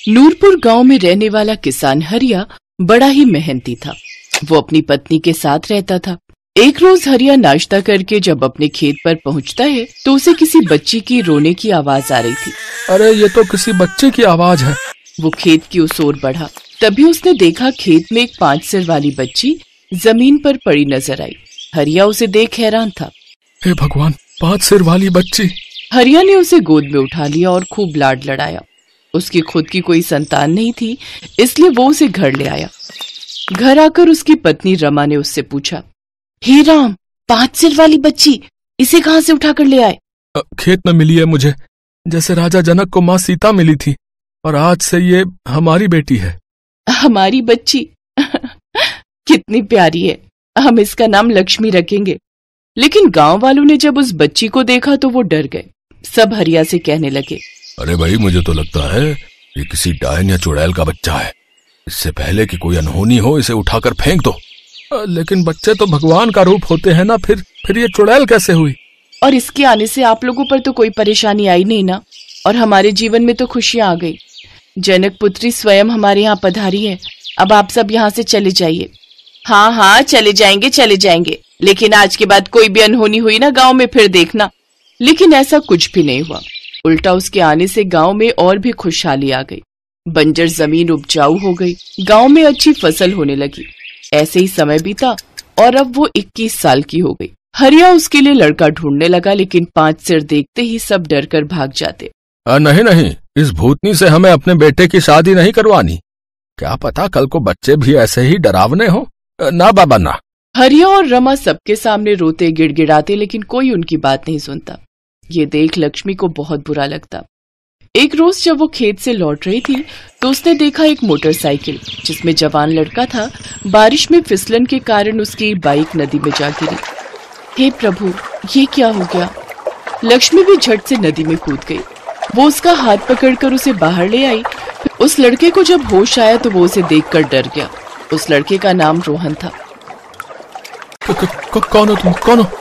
नूरपुर गांव में रहने वाला किसान हरिया बड़ा ही मेहनती था। वो अपनी पत्नी के साथ रहता था। एक रोज हरिया नाश्ता करके जब अपने खेत पर पहुंचता है तो उसे किसी बच्ची की रोने की आवाज आ रही थी। अरे ये तो किसी बच्चे की आवाज है। वो खेत की उस ओर बढ़ा, तभी उसने देखा खेत में एक 5 सिर वाली बच्ची जमीन पर पड़ी नजर आई। हरिया उसे देख हैरान था। हे भगवान, 5 सिर वाली बच्ची। हरिया ने उसे गोद में उठा लिया और खूब लाड लड़ाया। उसकी खुद की कोई संतान नहीं थी, इसलिए वो उसे घर ले आया। घर आकर उसकी पत्नी रमा ने उससे पूछा, हे राम, 5 सिर वाली बच्ची इसे कहाँ से उठाकर ले आए? खेत में मिली है मुझे, जैसे राजा जनक को माँ सीता मिली थी, और आज से ये हमारी बेटी है। हमारी बच्ची? कितनी प्यारी है, हम इसका नाम लक्ष्मी रखेंगे। लेकिन गांव वालों ने जब उस बच्ची को देखा तो वो डर गए। सब हरिया से कहने लगे, अरे भाई, मुझे तो लगता है ये किसी डायन या चुड़ैल का बच्चा है। इससे पहले कि कोई अनहोनी हो इसे उठाकर फेंक दो। लेकिन बच्चे तो भगवान का रूप होते हैं ना, फिर ये चुड़ैल कैसे हुई? और इसके आने से आप लोगों पर तो कोई परेशानी आई नहीं ना, और हमारे जीवन में तो खुशियां आ गई। जनक पुत्री स्वयं हमारे यहाँ पधारी है। अब आप सब यहाँ से चले जाइए। हाँ हाँ, चले जाएंगे, लेकिन आज के बाद कोई भी अनहोनी हुई ना गांव में फिर देखना। लेकिन ऐसा कुछ भी नहीं हुआ। उल्टा उसके आने से गांव में और भी खुशहाली आ गई। बंजर जमीन उपजाऊ हो गई, गांव में अच्छी फसल होने लगी। ऐसे ही समय बीता और अब वो 21 साल की हो गई। हरिया उसके लिए लड़का ढूंढने लगा, लेकिन 5 सिर देखते ही सब डर कर भाग जाते। नहीं, इस भूतनी से हमें अपने बेटे की शादी नहीं करवानी। क्या पता कल को बच्चे भी ऐसे ही डरावने हो। ना बाबा ना। हरिया और रमा सबके सामने रोते गिड़गिड़ाते, लेकिन कोई उनकी बात नहीं सुनता। ये देख लक्ष्मी को बहुत बुरा लगता। एक रोज जब वो खेत से लौट रही थी तो उसने देखा एक मोटरसाइकिल जिसमें जवान लड़का था। बारिश में फिसलन के कारण उसकी बाइक नदी में जा गिरी। हे प्रभु, ये क्या हो गया? लक्ष्मी भी झट से नदी में कूद गई। वो उसका हाथ पकड़कर उसे बाहर ले आई। उस लड़के को जब होश आया तो वो उसे देखकर डर गया। उस लड़के का नाम रोहन था। कौन हो तुम? कौन हो?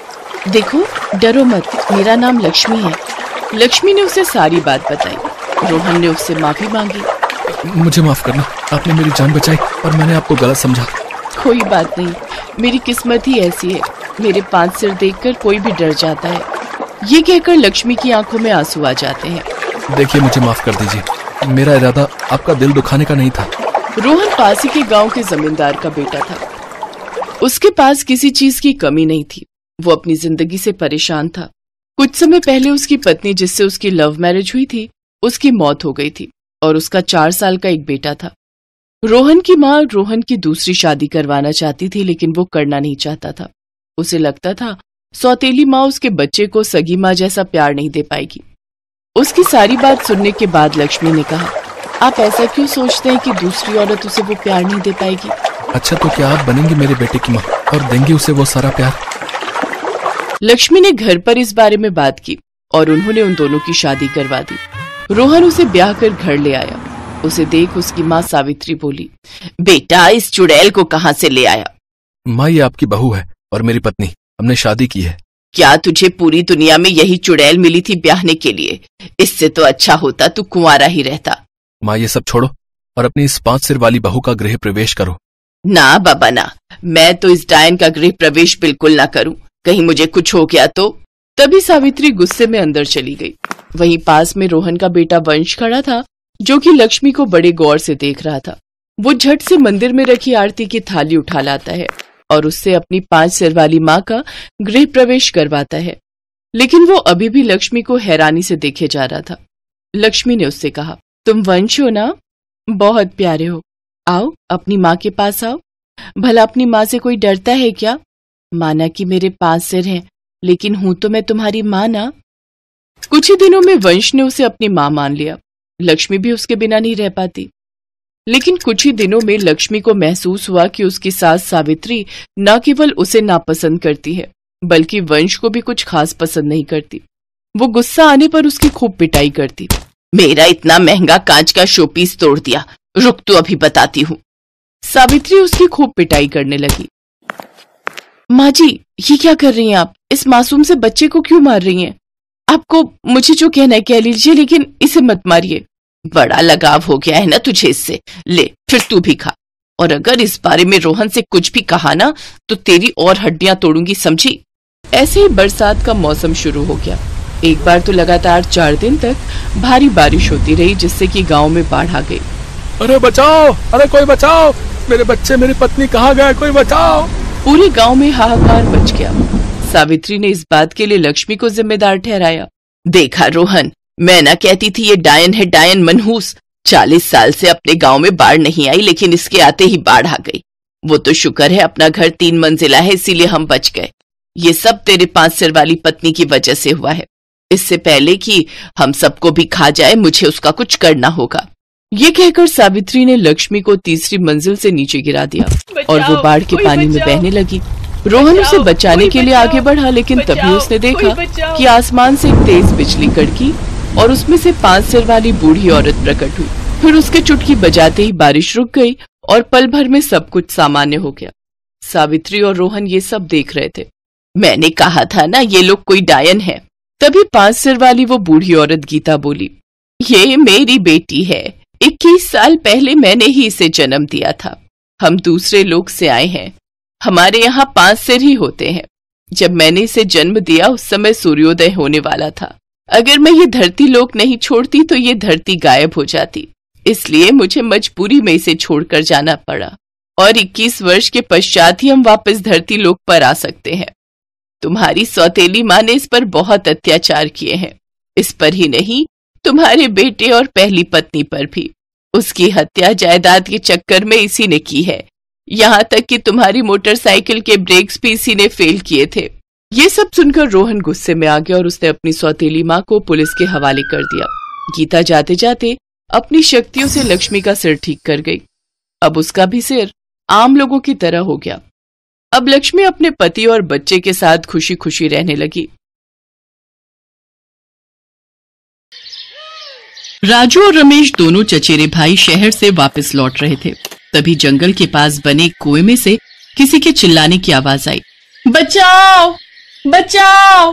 देखो, डरो मत, मेरा नाम लक्ष्मी है। लक्ष्मी ने उसे सारी बात बताई। रोहन ने उससे माफी मांगी। मुझे माफ करना, आपने मेरी जान बचाई और मैंने आपको गलत समझा। कोई बात नहीं, मेरी किस्मत ही ऐसी है। मेरे 5 सिर देखकर कोई भी डर जाता है। ये कहकर लक्ष्मी की आंखों में आंसू आ जाते हैं। देखिए, मुझे माफ कर दीजिए, मेरा इरादा आपका दिल दुखाने का नहीं था। रोहन पास ही के गांव के जमींदार का बेटा था। उसके पास किसी चीज की कमी नहीं थी। वो अपनी जिंदगी से परेशान था। कुछ समय पहले उसकी पत्नी, जिससे उसकी लव मैरिज हुई थी, उसकी मौत हो गई थी और उसका 4 साल का एक बेटा था। रोहन की माँ रोहन की दूसरी शादी करवाना चाहती थी, लेकिन वो करना नहीं चाहता था। उसे लगता था सौतेली माँ उसके बच्चे को सगी माँ जैसा प्यार नहीं दे पाएगी। उसकी सारी बात सुनने के बाद लक्ष्मी ने कहा, आप ऐसा क्यों सोचते हैं कि दूसरी औरत उसे वो प्यार नहीं दे पाएगी? अच्छा, तो क्या आप बनेंगे मेरे बेटे की माँ और देंगे उसे वो सारा प्यार? लक्ष्मी ने घर पर इस बारे में बात की और उन्होंने उन दोनों की शादी करवा दी। रोहन उसे ब्याह कर घर ले आया। उसे देख उसकी माँ सावित्री बोली, बेटा, इस चुड़ैल को कहाँ से ले आया? माँ, ये आपकी बहू है और मेरी पत्नी, हमने शादी की है। क्या तुझे पूरी दुनिया में यही चुड़ैल मिली थी ब्याहने के लिए? इससे तो अच्छा होता तू कुंवारा ही रहता। माँ, ये सब छोड़ो और अपनी इस 5 सिर वाली बहू का गृह प्रवेश करो। ना बाबा ना, मैं तो इस डायन का गृह प्रवेश बिल्कुल ना करूं। कहीं मुझे कुछ हो गया तो? तभी सावित्री गुस्से में अंदर चली गई। वहीं पास में रोहन का बेटा वंश खड़ा था, जो कि लक्ष्मी को बड़े गौर से देख रहा था। वो झट से मंदिर में रखी आरती की थाली उठा लाता है और उससे अपनी 5 सिर वाली माँ का गृह प्रवेश करवाता है। लेकिन वो अभी भी लक्ष्मी को हैरानी से देखे जा रहा था। लक्ष्मी ने उससे कहा, तुम वंश हो ना? बहुत प्यारे हो। आओ, अपनी माँ के पास आओ। भला अपनी माँ से कोई डरता है क्या? माना कि मेरे 5 सिर हैं, लेकिन हूं तो मैं तुम्हारी माँ ना। कुछ ही दिनों में वंश ने उसे अपनी माँ मान लिया। लक्ष्मी भी उसके बिना नहीं रह पाती। लेकिन कुछ ही दिनों में लक्ष्मी को महसूस हुआ कि उसकी सास सावित्री न केवल उसे नापसंद करती है, बल्कि वंश को भी कुछ खास पसंद नहीं करती। वो गुस्सा आने पर उसकी खूब पिटाई करती। मेरा इतना महंगा कांच का शोपीस तोड़ दिया, रुक तो अभी बताती हूँ। सावित्री उसकी खूब पिटाई करने लगी। माँ जी, ये क्या कर रही हैं आप? इस मासूम से बच्चे को क्यों मार रही हैं? आपको मुझे जो कहना है कह लीजिए, लेकिन इसे मत मारिए। बड़ा लगाव हो गया है ना तुझे इससे, ले फिर तू भी खा। और अगर इस बारे में रोहन से कुछ भी कहा ना तो तेरी और हड्डियां तोड़ूंगी, समझी। ऐसे ही बरसात का मौसम शुरू हो गया। एक बार तो लगातार 4 दिन तक भारी बारिश होती रही, जिससे कि गांव में बाढ़ आ गई। अरे बचाओ, अरे कोई बचाओ, मेरे बच्चे मेरी पत्नी कहाँ गए, कोई बचाओ। पूरे गांव में हाहाकार मच गया। सावित्री ने इस बात के लिए लक्ष्मी को जिम्मेदार ठहराया। देखा रोहन, मैं ना कहती थी ये डायन है, डायन मनहूस। 40 साल से अपने गांव में बाढ़ नहीं आई, लेकिन इसके आते ही बाढ़ आ गई। वो तो शुक्र है अपना घर 3 मंजिला है, इसीलिए हम बच गए। ये सब तेरे 5 सिर वाली पत्नी की वजह से हुआ है। इससे पहले कि हम सबको भी खा जाए, मुझे उसका कुछ करना होगा। ये कहकर सावित्री ने लक्ष्मी को 3री मंजिल से नीचे गिरा दिया और वो बाढ़ के पानी में बहने लगी। रोहन उसे बचाने के लिए आगे बढ़ा, लेकिन तभी उसने देखा कि आसमान से एक तेज बिजली कड़की और उसमें से 5 सिर वाली बूढ़ी औरत प्रकट हुई। फिर उसके चुटकी बजाते ही बारिश रुक गई और पल भर में सब कुछ सामान्य हो गया। सावित्री और रोहन ये सब देख रहे थे। मैंने कहा था ना ये लोग कोई डायन है। तभी 5 सिर वाली वो बूढ़ी औरत गीता बोली, ये मेरी बेटी है। 21 साल पहले मैंने ही इसे जन्म दिया था। हम दूसरे लोक से आए हैं। हमारे यहाँ 5 सिर ही होते हैं। जब मैंने इसे जन्म दिया उस समय सूर्योदय होने वाला था। अगर मैं ये धरती लोक नहीं छोड़ती तो ये धरती गायब हो जाती, इसलिए मुझे मजबूरी में इसे छोड़कर जाना पड़ा और 21 वर्ष के पश्चात ही हम वापस धरती लोक पर आ सकते हैं। तुम्हारी सौतेली माँ ने इस पर बहुत अत्याचार किए हैं। इस पर ही नहीं, तुम्हारे बेटे और पहली पत्नी पर भी। उसकी हत्या जायदाद के चक्कर में इसी ने की है। यहाँ तक कि तुम्हारी मोटरसाइकिल के ब्रेक्स भी इसी ने फेल किए थे। ये सब सुनकर रोहन गुस्से में आ गया और उसने अपनी सौतेली माँ को पुलिस के हवाले कर दिया। गीता जाते जाते अपनी शक्तियों से लक्ष्मी का सिर ठीक कर गई। अब उसका भी सिर आम लोगों की तरह हो गया। अब लक्ष्मी अपने पति और बच्चे के साथ खुशी खुशी रहने लगी। राजू और रमेश दोनों चचेरे भाई शहर से वापस लौट रहे थे। तभी जंगल के पास बने एक कुएं में से किसी के चिल्लाने की आवाज आई, बचाओ बचाओ।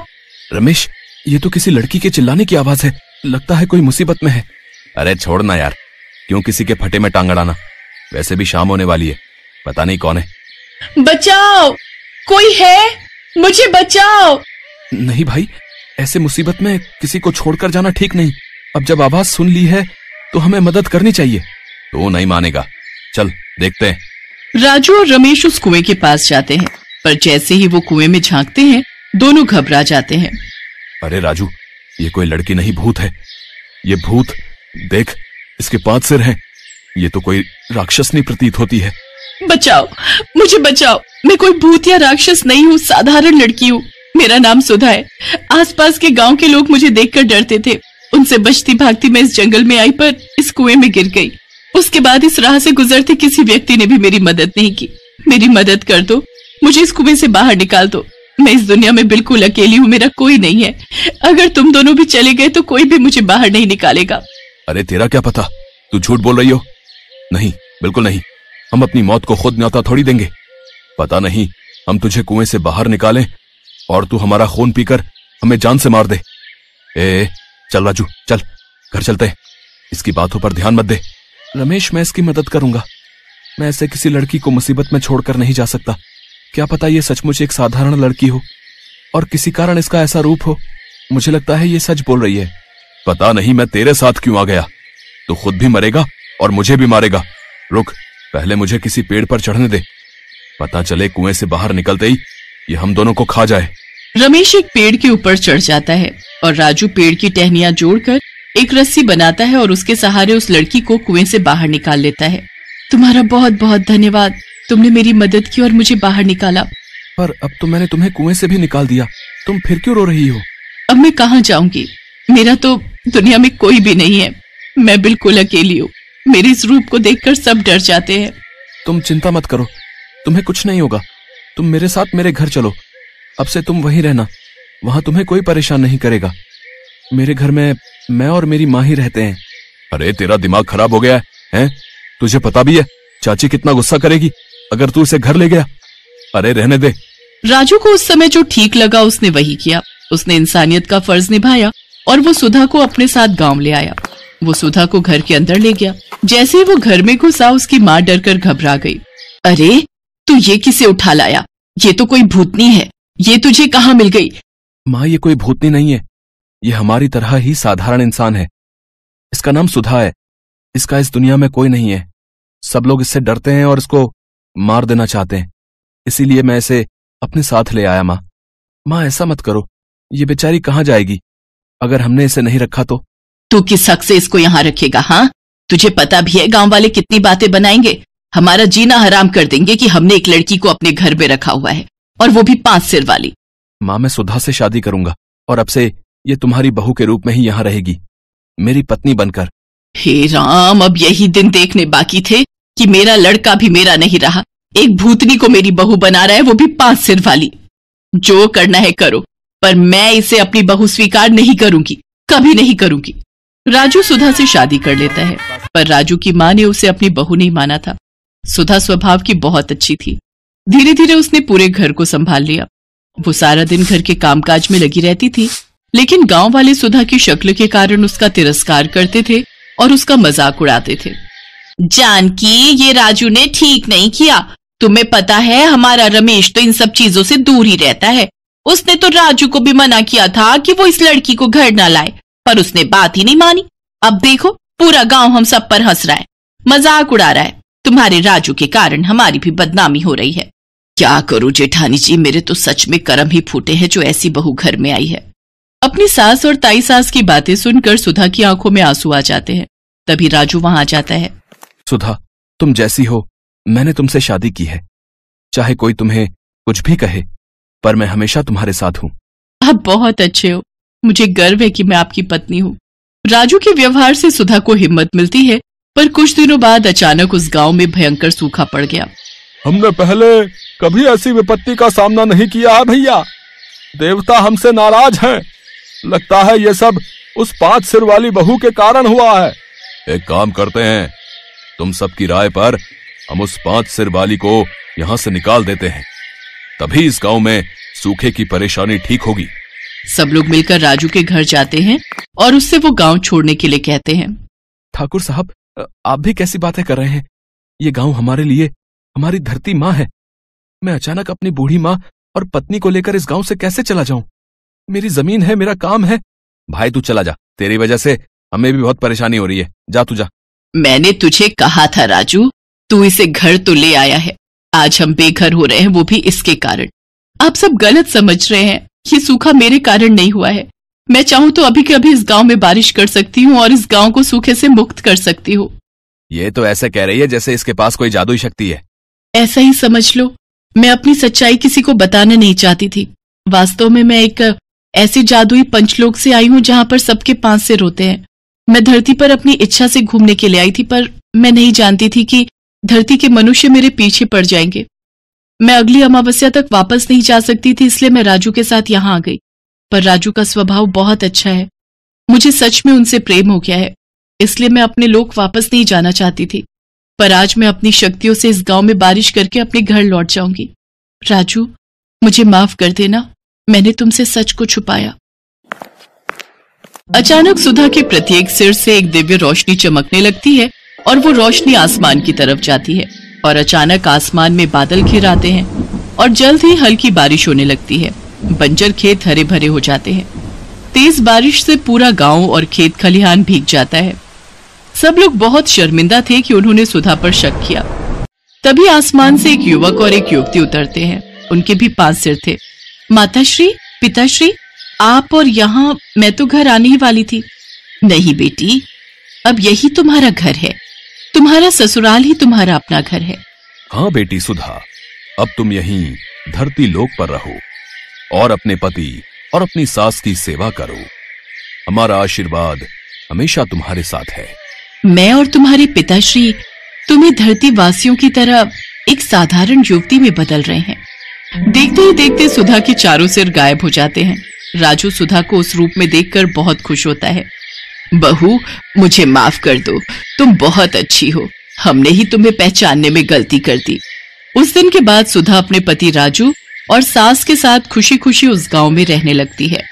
रमेश, ये तो किसी लड़की के चिल्लाने की आवाज है। लगता है कोई मुसीबत में है। अरे छोड़ना यार, क्यों किसी के फटे में टांग अड़ाना। वैसे भी शाम होने वाली है, पता नहीं कौन है। बचाओ, कोई है, मुझे बचाओ। नहीं भाई, ऐसे मुसीबत में किसी को छोड़कर जाना ठीक नहीं। अब जब आवाज सुन ली है तो हमें मदद करनी चाहिए। तो नहीं मानेगा, चल देखते हैं। राजू और रमेश उस कुएं के पास जाते हैं, पर जैसे ही वो कुएं में झांकते हैं दोनों घबरा जाते हैं। अरे राजू, ये कोई लड़की नहीं, भूत है। ये भूत देख, इसके 5 सिर हैं। ये तो कोई राक्षसनी प्रतीत होती है। बचाओ, मुझे बचाओ। मैं कोई भूत या राक्षस नहीं हूँ, साधारण लड़की हूँ। मेरा नाम सुधा है। आसपास के गांव के लोग मुझे देखकर डरते थे। उनसे बचती भागती मैं इस जंगल में आई, पर इस कुएं में गिर गई। उसके बाद इस राह से गुजरते किसी व्यक्ति ने भी मेरी मदद नहीं की। मेरी मदद कर दो, मुझे इस कुएं से बाहर निकाल दो। मैं इस दुनिया में बिल्कुल अकेली हूँ, मेरा कोई नहीं है। अगर तुम दोनों भी चले गए तो कोई भी मुझे बाहर नहीं निकालेगा। अरे तेरा क्या पता, तू झूठ बोल रही हो। नहीं, बिल्कुल नहीं। हम अपनी मौत को खुद न्योता थोड़ी देंगे। पता नहीं हम तुझे कुएं से बाहर निकालें और तू हमारा खून पीकर हमें जान से मार दे। ए चल राजू, चल घर चलते हैं। इसकी बातों पर ध्यान मत दे। रमेश, मैं इसकी मदद करूंगा। मैं ऐसे किसी लड़की को मुसीबत में छोड़कर नहीं जा सकता। क्या पता ये सचमुच एक साधारण लड़की हो और किसी कारण इसका ऐसा रूप हो। मुझे लगता है ये सच बोल रही है। पता नहीं मैं तेरे साथ क्यों आ गया। तू खुद भी मरेगा और मुझे भी मारेगा। रुक, पहले मुझे किसी पेड़ पर चढ़ने दे। पता चले कुएं से बाहर निकलते ही ये हम दोनों को खा जाए। रमेश एक पेड़ के ऊपर चढ़ जाता है और राजू पेड़ की टहनियां जोड़कर एक रस्सी बनाता है और उसके सहारे उस लड़की को कुएं से बाहर निकाल लेता है। तुम्हारा बहुत बहुत धन्यवाद, तुमने मेरी मदद की और मुझे बाहर निकाला। पर अब तो मैंने तुम्हें कुएं से भी निकाल दिया, तुम फिर क्यों रो रही हो? अब मैं कहाँ जाऊंगी? मेरा तो दुनिया में कोई भी नहीं है। मैं बिल्कुल अकेली हूँ। मेरे इस रूप को देखकर सब डर जाते हैं। तुम चिंता मत करो, तुम्हें कुछ नहीं होगा। तुम मेरे साथ मेरे घर चलो। अब से तुम वहीं रहना, वहां तुम्हें कोई परेशान नहीं करेगा। मेरे घर में मैं और मेरी माँ ही रहते हैं। अरे तेरा दिमाग खराब हो गया है? तुझे पता भी है चाची कितना गुस्सा करेगी अगर तू इसे घर ले गया। अरे रहने दे। राजू को उस समय जो ठीक लगा उसने वही किया। उसने इंसानियत का फर्ज निभाया और वो सुधा को अपने साथ गांव ले आया। वो सुधा को घर के अंदर ले गया। जैसे ही वो घर में घुसा, उसकी माँ डरकर घबरा गई। अरे तू ये किसे उठा लाया? ये तो कोई भूतनी है, ये तुझे कहाँ मिल गई? माँ, ये कोई भूतनी नहीं है, ये हमारी तरह ही साधारण इंसान है। इसका नाम सुधा है। इसका इस दुनिया में कोई नहीं है। सब लोग इससे डरते हैं और इसको मार देना चाहते हैं, इसीलिए मैं इसे अपने साथ ले आया। माँ, माँ ऐसा मत करो, ये बेचारी कहाँ जाएगी अगर हमने इसे नहीं रखा तो? तू किस हक से इसको यहाँ रखेगा? हाँ, तुझे पता भी है गांव वाले कितनी बातें बनाएंगे, हमारा जीना हराम कर देंगे कि हमने एक लड़की को अपने घर में रखा हुआ है, और वो भी 5 सिर वाली। माँ, मैं सुधा से शादी करूंगा और अब से ये तुम्हारी बहू के रूप में ही यहाँ रहेगी, मेरी पत्नी बनकर। हे राम, अब यही दिन देखने बाकी थे कि मेरा लड़का भी मेरा नहीं रहा, एक भूतनी को मेरी बहू बना रहा है, वो भी 5 सिर वाली। जो करना है करो, पर मैं इसे अपनी बहू स्वीकार नहीं करूंगी, कभी नहीं करूंगी। राजू सुधा से शादी कर लेता है, पर राजू की माँ ने उसे अपनी बहू नहीं माना था। सुधा स्वभाव की बहुत अच्छी थी। धीरे धीरे उसने पूरे घर को संभाल लिया। वो सारा दिन घर के कामकाज में लगी रहती थी, लेकिन गांव वाले सुधा की शक्ल के कारण उसका तिरस्कार करते थे और उसका मजाक उड़ाते थे। जानकी, ये राजू ने ठीक नहीं किया। तुम्हें पता है हमारा रमेश तो इन सब चीजों से दूर ही रहता है। उसने तो राजू को भी मना किया था कि वो इस लड़की को घर न लाए, पर उसने बात ही नहीं मानी। अब देखो, पूरा गांव हम सब पर हंस रहा है, मजाक उड़ा रहा है। तुम्हारे राजू के कारण हमारी भी बदनामी हो रही है। क्या करूं जेठानी जी, मेरे तो सच में कर्म ही फूटे हैं जो ऐसी बहू घर में आई है। अपनी सास और ताई सास की बातें सुनकर सुधा की आंखों में आंसू आ जाते हैं। तभी राजू वहां आ जाता है। सुधा, तुम जैसी हो, मैंने तुमसे शादी की है। चाहे कोई तुम्हें कुछ भी कहे, पर मैं हमेशा तुम्हारे साथ हूँ। आप बहुत अच्छे हो, मुझे गर्व है कि मैं आपकी पत्नी हूँ। राजू के व्यवहार से सुधा को हिम्मत मिलती है, पर कुछ दिनों बाद अचानक उस गांव में भयंकर सूखा पड़ गया। हमने पहले कभी ऐसी विपत्ति का सामना नहीं किया है भैया। देवता हमसे नाराज हैं। लगता है ये सब उस 5 सिर वाली बहू के कारण हुआ है। एक काम करते हैं, तुम सबकी राय पर हम उस 5 सिर वाली को यहाँ से निकाल देते हैं, तभी इस गांव में सूखे की परेशानी ठीक होगी। सब लोग मिलकर राजू के घर जाते हैं और उससे वो गांव छोड़ने के लिए कहते हैं। ठाकुर साहब, आप भी कैसी बातें कर रहे हैं? ये गांव हमारे लिए हमारी धरती माँ है। मैं अचानक अपनी बूढ़ी माँ और पत्नी को लेकर इस गांव से कैसे चला जाऊं? मेरी जमीन है, मेरा काम है। भाई तू चला जा, तेरी वजह से हमें भी बहुत परेशानी हो रही है। जा तू जा। मैंने तुझे कहा था राजू, तू इसे घर तो ले आया है। आज हम बेघर हो रहे हैं, वो भी इसके कारण। आप सब गलत समझ रहे हैं, ये सूखा मेरे कारण नहीं हुआ है। मैं चाहूं तो अभी कभी इस गांव में बारिश कर सकती हूँ और इस गांव को सूखे से मुक्त कर सकती हूँ। ये तो ऐसे कह रही है जैसे इसके पास कोई जादुई शक्ति है। ऐसा ही समझ लो। मैं अपनी सच्चाई किसी को बताना नहीं चाहती थी। वास्तव में मैं एक ऐसे जादुई पंचलोक से आई हूँ जहां पर सबके 5 सिर होते हैं। मैं धरती पर अपनी इच्छा से घूमने के लिए आई थी, पर मैं नहीं जानती थी कि धरती के मनुष्य मेरे पीछे पड़ जाएंगे। मैं अगली अमावस्या तक वापस नहीं जा सकती थी, इसलिए मैं राजू के साथ यहाँ आ गई। पर राजू का स्वभाव बहुत अच्छा है, मुझे सच में उनसे प्रेम हो गया है, इसलिए मैं अपने लोक वापस नहीं जाना चाहती थी। पर आज मैं अपनी शक्तियों से इस गांव में बारिश करके अपने घर लौट जाऊंगी। राजू, मुझे माफ कर देना, मैंने तुमसे सच को छुपाया। अचानक सुधा के प्रत्येक सिर से एक दिव्य रोशनी चमकने लगती है और वो रोशनी आसमान की तरफ जाती है और अचानक आसमान में बादल घिर आते हैं और जल्द ही हल्की बारिश होने लगती है। बंजर खेत हरे भरे हो जाते हैं। तेज बारिश से पूरा गांव और खेत खलिहान भीग जाता है। सब लोग बहुत शर्मिंदा थे कि उन्होंने सुधा पर शक किया। तभी आसमान से एक युवक और एक युवती उतरते हैं। उनके भी 5 सिर थे। माताश्री, पिताश्री, आप और यहाँ? मैं तो घर आने ही वाली थी। नहीं बेटी, अब यही तुम्हारा घर है, तुम्हारा ससुराल ही तुम्हारा अपना घर है। हाँ बेटी सुधा, अब तुम यहीं धरती लोक पर रहो और अपने पति और अपनी सास की सेवा करो। हमारा आशीर्वाद हमेशा तुम्हारे साथ है। मैं और तुम्हारे पिताश्री तुम्हें धरती वासियों की तरह एक साधारण युवती में बदल रहे हैं। देखते ही देखते सुधा के चारों सिर गायब हो जाते हैं। राजू सुधा को उस रूप में देखकर बहुत खुश होता है। बहू, मुझे माफ कर दो, तुम बहुत अच्छी हो, हमने ही तुम्हें पहचानने में गलती कर दी। उस दिन के बाद सुधा अपने पति राजू और सास के साथ खुशी खुशी उस गांव में रहने लगती है।